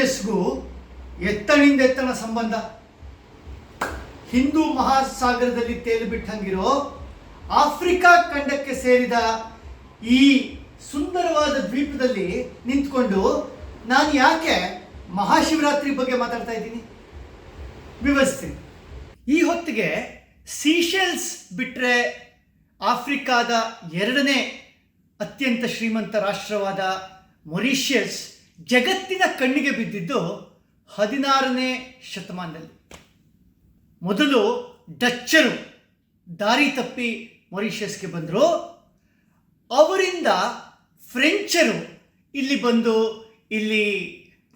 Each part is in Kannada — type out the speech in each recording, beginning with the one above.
ಮಾರಿಷಿಯಸ್ಗೂ ಎತ್ತಣಿಂದೆತ್ತಣ ಸಂಬಂಧ. ಹಿಂದೂ ಮಹಾಸಾಗರದಲ್ಲಿ ತೇಲಿಬಿಟ್ಟಂಗಿರೋ ಆಫ್ರಿಕಾ ಖಂಡಕ್ಕೆ ಸೇರಿದ ಈ ಸುಂದರವಾದ ದ್ವೀಪದಲ್ಲಿ ನಿಂತ್ಕೊಂಡು ನಾನು ಯಾಕೆ ಮಹಾಶಿವರಾತ್ರಿ ಬಗ್ಗೆ ಮಾತಾಡ್ತಾ ಇದ್ದೀನಿ ವಿವರಿಸ್ತೀನಿ. ಈ ಹೊತ್ತಿಗೆ ಸೀಶೆಲ್ಸ್ ಬಿಟ್ಟರೆ ಆಫ್ರಿಕಾದ ಎರಡನೇ ಅತ್ಯಂತ ಶ್ರೀಮಂತ ರಾಷ್ಟ್ರವಾದ ಮೊರಿಷಿಯಸ್ ಜಗತ್ತಿನ ಕಣ್ಣಿಗೆ ಬಿದ್ದಿದ್ದು 16ನೇ ಶತಮಾನದಲ್ಲಿ. ಮೊದಲು ಡಚ್ಚರು ದಾರಿ ತಪ್ಪಿ ಮೊರಿಷಿಯಸ್ಗೆ ಬಂದರು. ಅವರಿಂದ ಫ್ರೆಂಚರು ಇಲ್ಲಿ ಬಂದು ಇಲ್ಲಿ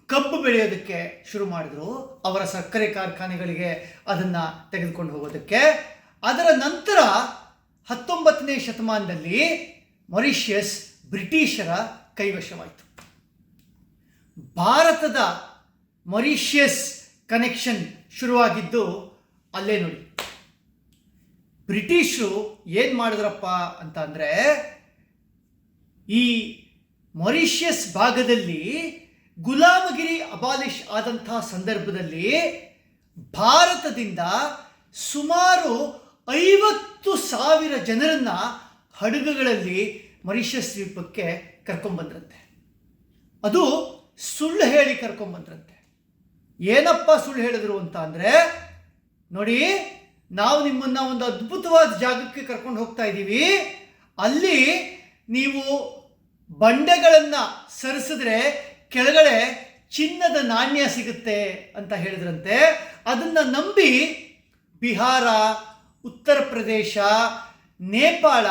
ಕಬ್ಬು ಬೆಳೆಯೋದಕ್ಕೆ ಶುರು ಮಾಡಿದ್ರು, ಅವರ ಸಕ್ಕರೆ ಕಾರ್ಖಾನೆಗಳಿಗೆ ಅದನ್ನು ತೆಗೆದುಕೊಂಡು ಹೋಗೋದಕ್ಕೆ. ಅದರ ನಂತರ 19ನೇ ಶತಮಾನದಲ್ಲಿ ಮೊರಿಷಿಯಸ್ ಬ್ರಿಟಿಷರ ಕೈವಶವಾಯಿತು. ಭಾರತದ ಮೊರಿಷಿಯಸ್ ಕನೆಕ್ಷನ್ ಶುರುವಾಗಿದ್ದು ಅಲ್ಲೇ ನೋಡಿ. ಬ್ರಿಟಿಷರು ಏನು ಮಾಡಿದ್ರಪ್ಪ ಅಂತ ಅಂದರೆ, ಈ ಮೊರಿಷಿಯಸ್ ಭಾಗದಲ್ಲಿ ಗುಲಾಮಗಿರಿ ಅಬಾಲಿಷ್ ಆದಂತಹ ಸಂದರ್ಭದಲ್ಲಿ ಭಾರತದಿಂದ ಸುಮಾರು 50,000 ಜನರನ್ನು ಹಡಗುಗಳಲ್ಲಿ ಮೊರಿಷಿಯಸ್ ದ್ವೀಪಕ್ಕೆ ಕರ್ಕೊಂಡ್ಬಂದ್ರಂತೆ. ಅದು ಸುಳ್ಳು ಹೇಳಿ ಕರ್ಕೊಂಡ್ಬಂದ್ರಂತೆ. ಏನಪ್ಪ ಸುಳ್ಳು ಹೇಳಿದ್ರು ಅಂತ ಅಂದರೆ, ನೋಡಿ ನಾವು ನಿಮ್ಮನ್ನು ಒಂದು ಅದ್ಭುತವಾದ ಜಾಗಕ್ಕೆ ಕರ್ಕೊಂಡು ಹೋಗ್ತಾ ಇದ್ದೀವಿ, ಅಲ್ಲಿ ನೀವು ಬಂಡೆಗಳನ್ನು ಸರಿಸಿದ್ರೆ ಕೆಳಗಡೆ ಚಿನ್ನದ ನಾಣ್ಯ ಸಿಗುತ್ತೆ ಅಂತ ಹೇಳಿದ್ರಂತೆ. ಅದನ್ನು ನಂಬಿ ಬಿಹಾರ, ಉತ್ತರ ಪ್ರದೇಶ, ನೇಪಾಳ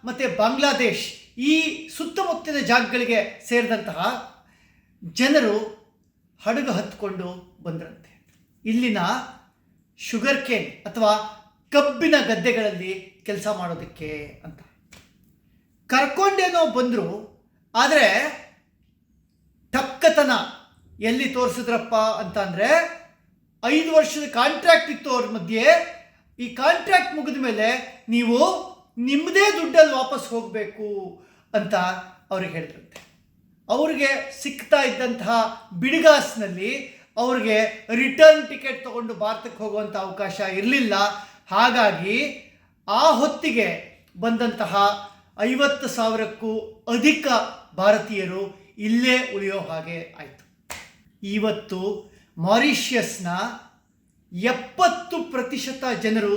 ಮತ್ತು ಬಾಂಗ್ಲಾದೇಶ್ ಈ ಸುತ್ತಮುತ್ತಲಿನ ಜಾಗಗಳಿಗೆ ಸೇರಿದಂತಹ ಜನರು ಹಡಗು ಹತ್ಕೊಂಡು ಬಂದ್ರಂತೆ. ಇಲ್ಲಿನ ಶುಗರ್ ಕೇನ್ ಅಥವಾ ಕಬ್ಬಿನ ಗದ್ದೆಗಳಲ್ಲಿ ಕೆಲಸ ಮಾಡೋದಕ್ಕೆ ಅಂತ ಕರ್ಕೊಂಡೇನೋ ಬಂದರು. ಆದರೆ ಟಕ್ಕತನ ಎಲ್ಲಿ ತೋರಿಸಿದ್ರಪ್ಪ ಅಂತ ಅಂದರೆ, 5 ವರ್ಷದ ಕಾಂಟ್ರಾಕ್ಟ್ ಇತ್ತು ಅವ್ರ ಮಧ್ಯೆ. ಈ ಕಾಂಟ್ರಾಕ್ಟ್ ಮುಗಿದ ಮೇಲೆ ನೀವು ನಿಮ್ಮದೇ ದುಡ್ಡಲ್ಲಿ ವಾಪಸ್ ಹೋಗಬೇಕು ಅಂತ ಅವ್ರಿಗೆ ಹೇಳಿದ್ರಂತೆ. ಅವ್ರಿಗೆ ಸಿಗ್ತಾ ಇದ್ದಂತಹ ಬಿಡಿಗಾಸಿನಲ್ಲಿ ಅವ್ರಿಗೆ ರಿಟರ್ನ್ ಟಿಕೆಟ್ ತಗೊಂಡು ಭಾರತಕ್ಕೆ ಹೋಗುವಂಥ ಅವಕಾಶ ಇರಲಿಲ್ಲ. ಹಾಗಾಗಿ ಆ ಹೊತ್ತಿಗೆ ಬಂದಂತಹ 50,000ಕ್ಕೂ ಅಧಿಕ ಭಾರತೀಯರು ಇಲ್ಲೇ ಉಳಿಯೋ ಹಾಗೆ ಆಯಿತು. ಇವತ್ತು ಮಾರಿಷಿಯಸ್ನ 70% ಜನರು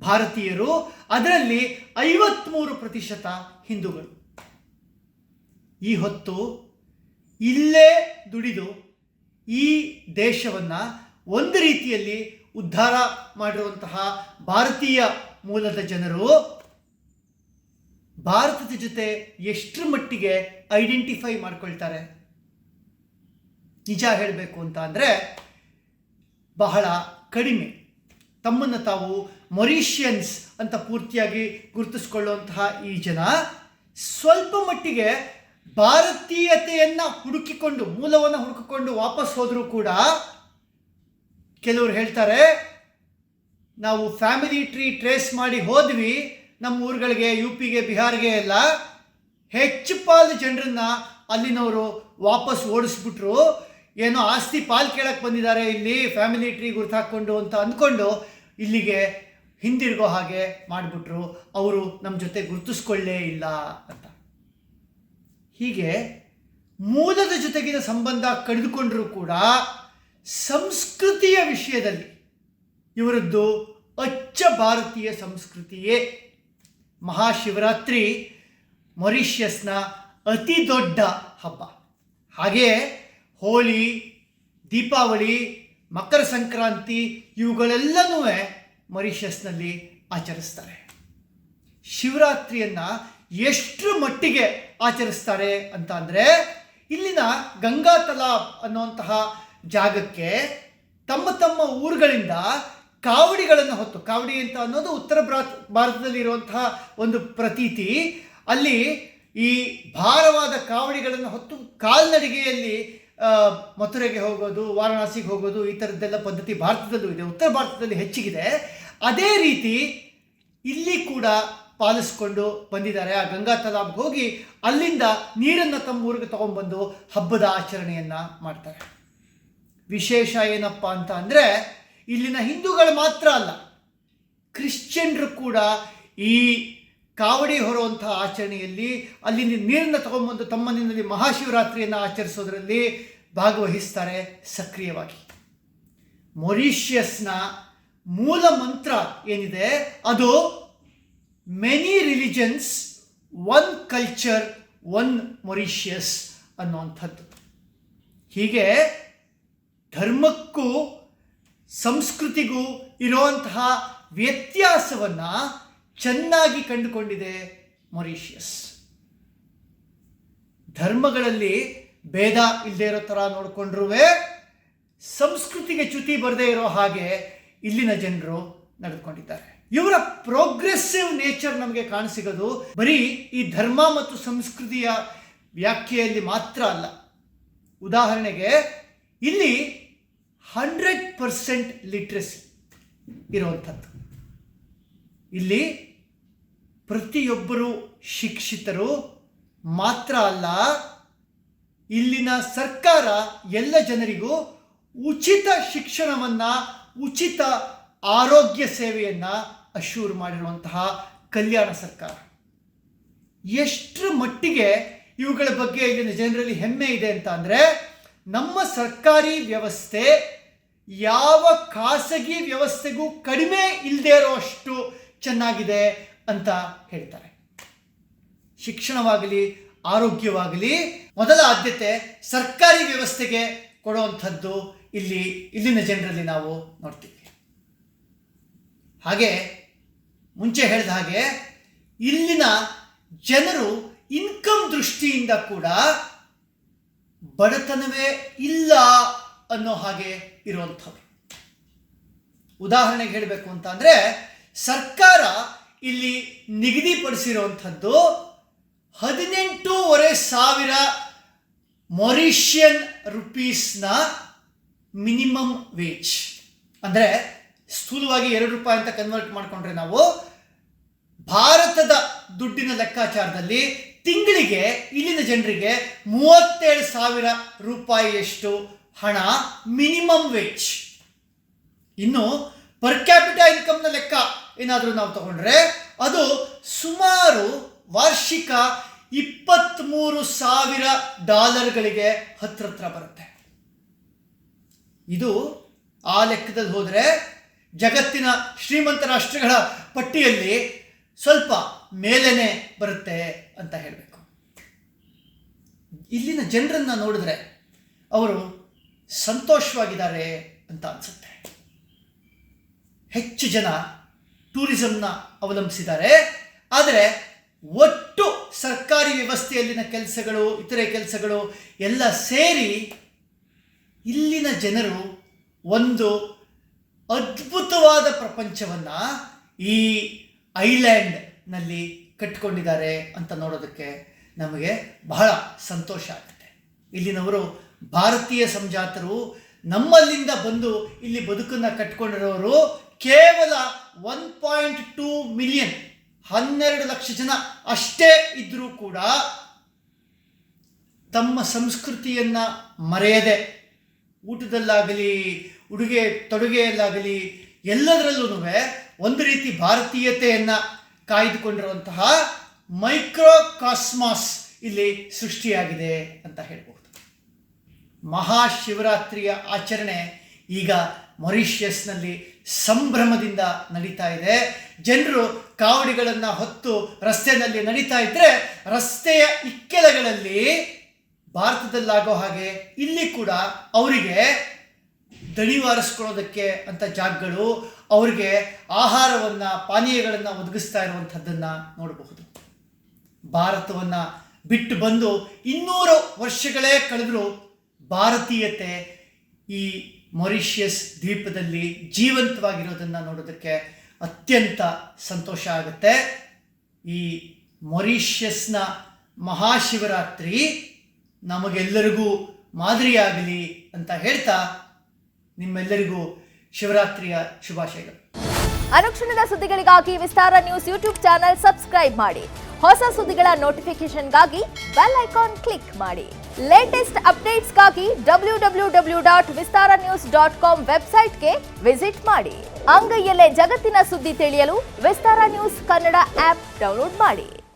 ಭಾರತೀಯರು, ಅದರಲ್ಲಿ 53% ಹಿಂದೂಗಳು. ಈ ಹೊತ್ತು ಇಲ್ಲೇ ದುಡಿದು ಈ ದೇಶವನ್ನು ಒಂದು ರೀತಿಯಲ್ಲಿ ಉದ್ಧಾರ ಮಾಡಿರುವಂತಹ ಭಾರತೀಯ ಮೂಲದ ಜನರು ಭಾರತದ ಜೊತೆ ಎಷ್ಟರ ಮಟ್ಟಿಗೆ ಐಡೆಂಟಿಫೈ ಮಾಡ್ಕೊಳ್ತಾರೆ? ನಿಜ ಹೇಳಬೇಕು ಅಂತ ಅಂದರೆ ಬಹಳ ಕಡಿಮೆ. ತಮ್ಮನ್ನು ತಾವು ಮೊರಿಷಿಯನ್ಸ್ ಅಂತ ಪೂರ್ತಿಯಾಗಿ ಗುರುತಿಸ್ಕೊಳ್ಳುವಂತಹ ಈ ಜನ ಸ್ವಲ್ಪ ಮಟ್ಟಿಗೆ ಭಾರತೀಯತೆಯನ್ನು ಹುಡುಕಿಕೊಂಡು, ಮೂಲವನ್ನು ಹುಡುಕಿಕೊಂಡು ವಾಪಸ್ ಹೋದರೂ ಕೂಡ ಕೆಲವರು ಹೇಳ್ತಾರೆ, ನಾವು ಫ್ಯಾಮಿಲಿ ಟ್ರೀ ಟ್ರೇಸ್ ಮಾಡಿ ಹೋದ್ವಿ ನಮ್ಮ ಊರುಗಳಿಗೆ, UPಗೆ, ಬಿಹಾರ್ಗೆ ಎಲ್ಲ, ಹೆಚ್ಚು ಪಾಲು ಜನರನ್ನು ಅಲ್ಲಿನವರು ವಾಪಸ್ ಓಡಿಸ್ಬಿಟ್ರು. ಏನೋ ಆಸ್ತಿ ಪಾಲು ಕೇಳಕ್ಕೆ ಬಂದಿದ್ದಾರೆ ಇಲ್ಲಿ ಫ್ಯಾಮಿಲಿ ಟ್ರೀ ಗುರ್ತು ಹಾಕ್ಕೊಂಡು ಅಂತ ಅಂದ್ಕೊಂಡು ಇಲ್ಲಿಗೆ ಹಿಂದಿರುಗೋ ಹಾಗೆ ಮಾಡಿಬಿಟ್ರು. ಅವರು ನಮ್ಮ ಜೊತೆ ಗುರುತಿಸ್ಕೊಳ್ಳೇ ಇಲ್ಲ ಅಂತ. ಹೀಗೆ ಮೂಲದ ಜೊತೆಗಿನ ಸಂಬಂಧ ಕಡಿದುಕೊಂಡರೂ ಕೂಡ ಸಂಸ್ಕೃತಿಯ ವಿಷಯದಲ್ಲಿ ಇವರದ್ದು ಅಚ್ಚ ಭಾರತೀಯ ಸಂಸ್ಕೃತಿಯೇ. ಮಹಾಶಿವರಾತ್ರಿ ಮೊರಿಷಿಯಸ್ನ ಅತಿ ದೊಡ್ಡ ಹಬ್ಬ. ಹಾಗೆಯೇ ಹೋಳಿ, ದೀಪಾವಳಿ, ಮಕರ ಸಂಕ್ರಾಂತಿ ಇವುಗಳೆಲ್ಲನೂ ಮೊರಿಷಿಯಸ್ನಲ್ಲಿ ಆಚರಿಸ್ತಾರೆ. ಶಿವರಾತ್ರಿಯನ್ನು ಎಷ್ಟರ ಮಟ್ಟಿಗೆ ಆಚರಿಸ್ತಾರೆ ಅಂತ ಅಂದರೆ, ಇಲ್ಲಿನ ಗಂಗಾ ತಲಾಬ್ ಅನ್ನುವಂತಹ ಜಾಗಕ್ಕೆ ತಮ್ಮ ತಮ್ಮ ಊರುಗಳಿಂದ ಕಾವಡಿಗಳನ್ನು ಹೊತ್ತು, ಕಾವಡಿ ಅಂತ ಅನ್ನೋದು ಉತ್ತರ ಭಾರತದಲ್ಲಿ ಇರುವಂತಹ ಒಂದು ಪ್ರತೀತಿ. ಅಲ್ಲಿ ಈ ಭಾರವಾದ ಕಾವಡಿಗಳನ್ನು ಹೊತ್ತು ಕಾಲ್ನಡಿಗೆಯಲ್ಲಿ ಮಥುರೆಗೆ ಹೋಗೋದು, ವಾರಣಾಸಿಗೆ ಹೋಗೋದು, ಈ ಥರದ್ದೆಲ್ಲ ಪದ್ಧತಿ ಭಾರತದಲ್ಲೂ ಇದೆ, ಉತ್ತರ ಭಾರತದಲ್ಲಿ ಹೆಚ್ಚಿಗಿದೆ. ಅದೇ ರೀತಿ ಇಲ್ಲಿ ಕೂಡ ಪಾಲಿಸ್ಕೊಂಡು ಬಂದಿದ್ದಾರೆ. ಆ ಗಂಗಾ ತಲಾಬ್ಗೆ ಹೋಗಿ ಅಲ್ಲಿಂದ ನೀರನ್ನು ತಮ್ಮ ಊರಿಗೆ ತಗೊಂಡ್ಬಂದು ಹಬ್ಬದ ಆಚರಣೆಯನ್ನು ಮಾಡ್ತಾರೆ. ವಿಶೇಷ ಏನಪ್ಪ ಅಂತ ಅಂದರೆ ಇಲ್ಲಿನ ಹಿಂದೂಗಳು ಮಾತ್ರ ಅಲ್ಲ, ಕ್ರಿಶ್ಚಿಯನ್ರು ಕೂಡ ಈ ಕಾವಡಿ ಹೊರುವಂತಹ ಆಚರಣೆಯಲ್ಲಿ ಅಲ್ಲಿ ನೀರನ್ನು ತಗೊಂಬಂದು ತಮ್ಮನಿಂದಲ್ಲಿ ಮಹಾಶಿವರಾತ್ರಿಯನ್ನು ಆಚರಿಸೋದ್ರಲ್ಲಿ ಭಾಗವಹಿಸ್ತಾರೆ ಸಕ್ರಿಯವಾಗಿ. ಮೊರಿಷಿಯಸ್ನ ಮೂಲ ಮಂತ್ರ ಏನಿದೆ ಅದು many religions one culture one Mauritius ಅನ್ನುವಂಥದ್ದು. ಹೀಗೆ ಧರ್ಮಕ್ಕೂ ಸಂಸ್ಕೃತಿಗೂ ಇರುವಂತಹ ವ್ಯತ್ಯಾಸವನ್ನು ಚೆನ್ನಾಗಿ ಕಂಡುಕೊಂಡಿದೆ ಮೊರಿಷಿಯಸ್. ಧರ್ಮಗಳಲ್ಲಿ ಭೇದ ಇಲ್ಲದೆ ಇರೋ ಥರ ನೋಡಿಕೊಂಡ್ರೂ ಸಂಸ್ಕೃತಿಗೆ ಚ್ಯುತಿ ಬರದೇ ಇರೋ ಹಾಗೆ ಇಲ್ಲಿನ ಜನರು ನಡೆದುಕೊಂಡಿದ್ದಾರೆ. ಇವರ ಪ್ರೋಗ್ರೆಸಿವ್ ನೇಚರ್ ನಮಗೆ ಕಾಣಸಿಗೋದು ಬರೀ ಈ ಧರ್ಮ ಮತ್ತು ಸಂಸ್ಕೃತಿಯ ವ್ಯಾಖ್ಯೆಯಲ್ಲಿ ಮಾತ್ರ ಅಲ್ಲ. ಉದಾಹರಣೆಗೆ ಇಲ್ಲಿ 100% ಲಿಟ್ರಸಿ ಇರುವಂಥದ್ದು. ಇಲ್ಲಿ ಪ್ರತಿಯೊಬ್ಬರು ಶಿಕ್ಷಿತರು ಮಾತ್ರ ಅಲ್ಲ, ಇಲ್ಲಿನ ಸರ್ಕಾರ ಎಲ್ಲ ಜನರಿಗೂ ಉಚಿತ ಶಿಕ್ಷಣವನ್ನು, ಉಚಿತ ಆರೋಗ್ಯ ಸೇವೆಯನ್ನು ಅಶ್ಯೂರ್ ಮಾಡಿರುವಂತಹ ಕಲ್ಯಾಣ ಸರ್ಕಾರ. ಎಷ್ಟರ ಮಟ್ಟಿಗೆ ಇವುಗಳ ಬಗ್ಗೆ ಇಲ್ಲಿನ ಜನರಲ್ಲಿ ಹೆಮ್ಮೆ ಇದೆ ಅಂತ ಅಂದರೆ, ನಮ್ಮ ಸರ್ಕಾರಿ ವ್ಯವಸ್ಥೆ ಯಾವ ಖಾಸಗಿ ವ್ಯವಸ್ಥೆಗೂ ಕಡಿಮೆ ಇಲ್ಲದೆ ಇರೋಷ್ಟು ಚೆನ್ನಾಗಿದೆ ಅಂತ ಹೇಳ್ತಾರೆ. ಶಿಕ್ಷಣವಾಗಲಿ ಆರೋಗ್ಯವಾಗಲಿ ಮೊದಲ ಆದ್ಯತೆ ಸರ್ಕಾರಿ ವ್ಯವಸ್ಥೆಗೆ ಕೊಡುವಂಥದ್ದು ಇಲ್ಲಿನ ಜನರಲ್ಲಿ ನಾವು ನೋಡ್ತೀವಿ. ಹಾಗೆ ಮುಂಚೆ ಹೇಳಿದ ಹಾಗೆ ಇಲ್ಲಿನ ಜನರು ಇನ್ಕಮ್ ದೃಷ್ಟಿಯಿಂದ ಕೂಡ ಬಡತನವೇ ಇಲ್ಲ ಅನ್ನೋ ಹಾಗೆ ಇರುವಂಥವ್ರು. ಉದಾಹರಣೆಗೆ ಹೇಳಬೇಕು ಅಂತ ಅಂದರೆ, ಸರ್ಕಾರ ಇಲ್ಲಿ ನಿಗದಿಪಡಿಸಿರುವಂಥದ್ದು 18,500 ಮೊರಿಷಿಯನ್ ರುಪೀಸ್ನ ಮಿನಿಮಮ್ ವೇಜ್. ಅಂದರೆ ಸ್ಥೂಲವಾಗಿ ₹2 ಅಂತ ಕನ್ವರ್ಟ್ ಮಾಡಿಕೊಂಡ್ರೆ ನಾವು ಭಾರತದ ದುಡ್ಡಿನ ಲೆಕ್ಕಾಚಾರದಲ್ಲಿ ತಿಂಗಳಿಗೆ ಇಲ್ಲಿನ ಜನರಿಗೆ 37,000 ರೂಪಾಯಿಯಷ್ಟು ಹಣ ಮಿನಿಮಮ್ ವೇಜ್. ಇನ್ನು ಪರ್ ಕ್ಯಾಪಿಟಾ ಇನ್ಕಮ್ನ ಲೆಕ್ಕ ಏನಾದರೂ ನಾವು ತಗೊಂಡ್ರೆ ಅದು ಸುಮಾರು ವಾರ್ಷಿಕ $23,000 ಹತ್ರ ಬರುತ್ತೆ. ಇದು ಆ ಲೆಕ್ಕದಲ್ಲಿ ಹೋದರೆ ಜಗತ್ತಿನ ಶ್ರೀಮಂತ ರಾಷ್ಟ್ರಗಳ ಪಟ್ಟಿಯಲ್ಲಿ ಸ್ವಲ್ಪ ಮೇಲೇನೆ ಬರುತ್ತೆ ಅಂತ ಹೇಳಬೇಕು. ಇಲ್ಲಿನ ಜನರನ್ನು ನೋಡಿದ್ರೆ ಅವರು ಸಂತೋಷವಾಗಿದ್ದಾರೆ ಅಂತ ಅನಿಸುತ್ತೆ. ಹೆಚ್ಚು ಜನ ಟೂರಿಸಂನ ಅವಲಂಬಿಸಿದ್ದಾರೆ. ಆದರೆ ಒಟ್ಟು ಸರ್ಕಾರಿ ವ್ಯವಸ್ಥೆಯಲ್ಲಿನ ಕೆಲಸಗಳು, ಇತರೆ ಕೆಲಸಗಳು ಎಲ್ಲ ಸೇರಿ ಇಲ್ಲಿನ ಜನರು ಒಂದು ಅದ್ಭುತವಾದ ಪ್ರಪಂಚವನ್ನು ಈ ಐಲ್ಯಾಂಡ್ನಲ್ಲಿ ಕಟ್ಟಿಕೊಂಡಿದ್ದಾರೆ ಅಂತ ನೋಡೋದಕ್ಕೆ ನಮಗೆ ಬಹಳ ಸಂತೋಷ ಆಗುತ್ತೆ. ಇಲ್ಲಿನವರು ಭಾರತೀಯ ಸಂಜಾತರು, ನಮ್ಮಲ್ಲಿಂದ ಬಂದು ಇಲ್ಲಿ ಬದುಕನ್ನು ಕಟ್ಟಿಕೊಂಡಿರೋರು ಕೇವಲ 1.2 ಮಿಲಿಯನ್, 12 ಲಕ್ಷ ಜನ ಅಷ್ಟೇ ಇದ್ದರೂ ಕೂಡ ತಮ್ಮ ಸಂಸ್ಕೃತಿಯನ್ನು ಮರೆಯದೆ ಊಟದಲ್ಲಾಗಲಿ ಉಡುಗೆ ತೊಡುಗೆಯಲ್ಲಾಗಲಿ ಎಲ್ಲದರಲ್ಲೂ ಒಂದು ರೀತಿ ಭಾರತೀಯತೆಯನ್ನು ಕಾಯ್ದುಕೊಂಡಿರುವಂತಹ ಮೈಕ್ರೋ ಕಾಸ್ಮಾಸ್ ಇಲ್ಲಿ ಸೃಷ್ಟಿಯಾಗಿದೆ ಅಂತ ಹೇಳ್ಬೋದು. ಮಹಾಶಿವರಾತ್ರಿಯ ಆಚರಣೆ ಈಗ ಮೊರಿಷಿಯಸ್ನಲ್ಲಿ ಸಂಭ್ರಮದಿಂದ ನಡೀತಾ ಇದೆ. ಜನರು ಕಾವಡಿಗಳನ್ನು ಹೊತ್ತು ರಸ್ತೆಯಲ್ಲಿ ನಡೀತಾ ಇದ್ದರೆ ರಸ್ತೆಯ ಇಕ್ಕೆಲಗಳಲ್ಲಿ ಭಾರತದಲ್ಲಾಗೋ ಹಾಗೆ ಇಲ್ಲಿ ಕೂಡ ಅವರಿಗೆ ದಣಿವಾರಿಸ್ಕೊಳ್ಳೋದಕ್ಕೆ ಅಂತ ಜಾಗಗಳು, ಅವರಿಗೆ ಆಹಾರವನ್ನು, ಪಾನೀಯಗಳನ್ನು ಒದಗಿಸ್ತಾ ಇರುವಂಥದ್ದನ್ನು ನೋಡಬಹುದು. ಭಾರತವನ್ನು ಬಿಟ್ಟು ಬಂದು 200 ವರ್ಷಗಳೇ ಕಳೆದರೂ ಭಾರತೀಯತೆ ಈ ಮೊರಿಷಿಯಸ್ ದ್ವೀಪದಲ್ಲಿ ಜೀವಂತವಾಗಿರೋದನ್ನು ನೋಡೋದಕ್ಕೆ ಅತ್ಯಂತ ಸಂತೋಷ ಆಗುತ್ತೆ. ಈ ಮೊರಿಷಿಯಸ್ನ ಮಹಾಶಿವರಾತ್ರಿ ನಮಗೆಲ್ಲರಿಗೂ ಮಾದರಿಯಾಗಲಿ ಅಂತ ಹೇಳ್ತಾ ನಿಮ್ಮೆಲ್ಲರಿಗೂ ಶಿವರಾತ್ರಿಯ ಶುಭಾಶಯಗಳು. ಅನುಕ್ಷಣದ ಸುದ್ದಿಗಳಿಗಾಗಿ ವಿಸ್ತಾರ ನ್ಯೂಸ್ ಯೂಟ್ಯೂಬ್ ಚಾನೆಲ್ ಸಬ್ಸ್ಕ್ರೈಬ್ ಮಾಡಿ. ಹೊಸ ಸುದ್ದಿಗಳ ನೋಟಿಫಿಕೇಶನ್ಗಾಗಿ ಬೆಲ್ ಐಕಾನ್ ಕ್ಲಿಕ್ ಮಾಡಿ. ಲೇಟೆಸ್ಟ್ ಅಪ್ಡೇಟ್ಸ್ಗಾಗಿ www.vistaranews.com ವೆಬ್ಸೈಟ್ಗೆ ವಿಸಿಟ್ ಮಾಡಿ. ಅಂಗೈಯಲ್ಲೇ ಜಗತ್ತಿನ ಸುದ್ದಿ ತಿಳಿಯಲು ವಿಸ್ತಾರ ನ್ಯೂಸ್ ಕನ್ನಡ ಆಪ್ ಡೌನ್ಲೋಡ್ ಮಾಡಿ.